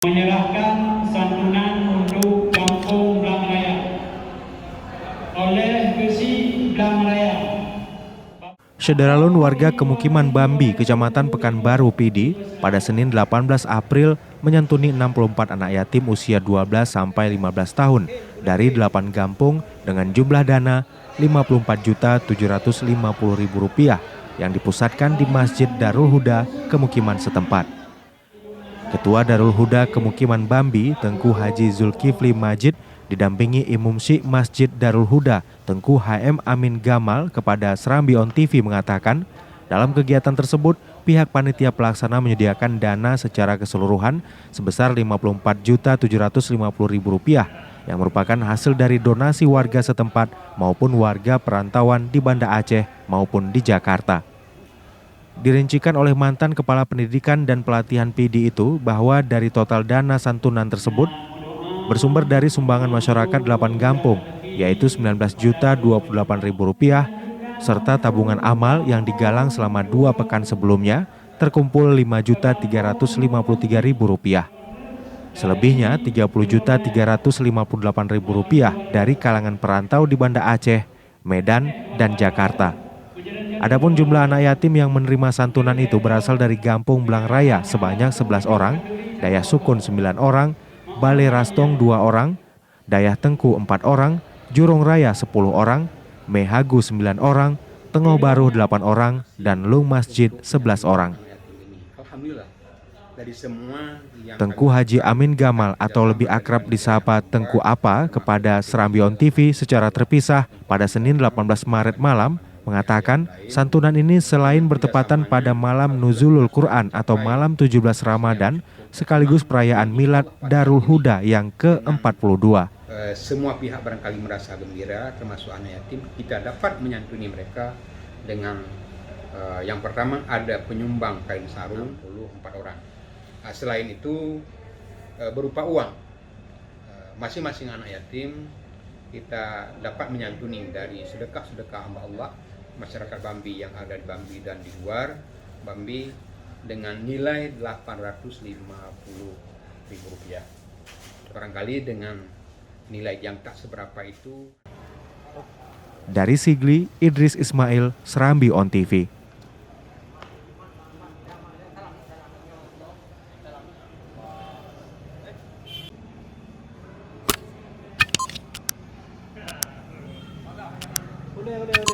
Menyerahkan santunan untuk Kampung Blang Raya oleh Besi Blang Raya. Sederalun warga Kemukiman Bambi, Kecamatan Pekanbaru, Pidi, pada Senin 18 April menyantuni 64 anak yatim usia 12 sampai 15 tahun dari 8 kampung dengan jumlah dana Rp54.750.000 yang dipusatkan di Masjid Darul Huda Kemukiman setempat. Ketua Darul Huda Kemukiman Bambi, Tengku Haji Zulkifli Majid, didampingi Imam Syekh Masjid Darul Huda, Tengku HM Amin Gamal, kepada Serambi On TV mengatakan, dalam kegiatan tersebut, pihak panitia pelaksana menyediakan dana secara keseluruhan sebesar Rp54.750.000 yang merupakan hasil dari donasi warga setempat maupun warga perantauan di Banda Aceh maupun di Jakarta. Dirincikan oleh mantan Kepala Pendidikan dan Pelatihan PD itu bahwa dari total dana santunan tersebut bersumber dari sumbangan masyarakat 8 kampung, yaitu Rp19.028.000, serta tabungan amal yang digalang selama 2 pekan sebelumnya terkumpul Rp5.353.000. Selebihnya Rp30.358.000 dari kalangan perantau di Banda Aceh, Medan, dan Jakarta. Adapun jumlah anak yatim yang menerima santunan itu berasal dari Kampung Blang Raya sebanyak 11 orang, Dayah Sukun 9 orang, Bale Rastong 2 orang, Dayah Tengku 4 orang, Jurong Raya 10 orang, Mehagu 9 orang, Tengoh Baru 8 orang, dan Lung Masjid 11 orang. Tengku Haji Amin Gamal atau lebih akrab disapa Tengku Apa kepada Serambi On TV secara terpisah pada Senin 18 Maret malam mengatakan santunan ini selain bertepatan pada malam Nuzulul Quran atau malam 17 Ramadan sekaligus perayaan Milad Darul Huda yang ke-42. Semua pihak barangkali merasa gembira, termasuk anak yatim. Kita dapat menyantuni mereka dengan yang pertama ada penyumbang kain sarung 64 orang. Selain itu berupa uang. Masing-masing anak yatim kita dapat menyantuni dari sedekah-sedekah hamba Allah masyarakat Bambi yang ada di Bambi dan di luar Bambi dengan nilai Rp850.000. Barangkali dengan nilai yang tak seberapa itu. Dari Sigli, Idris Ismail, Serambi On TV.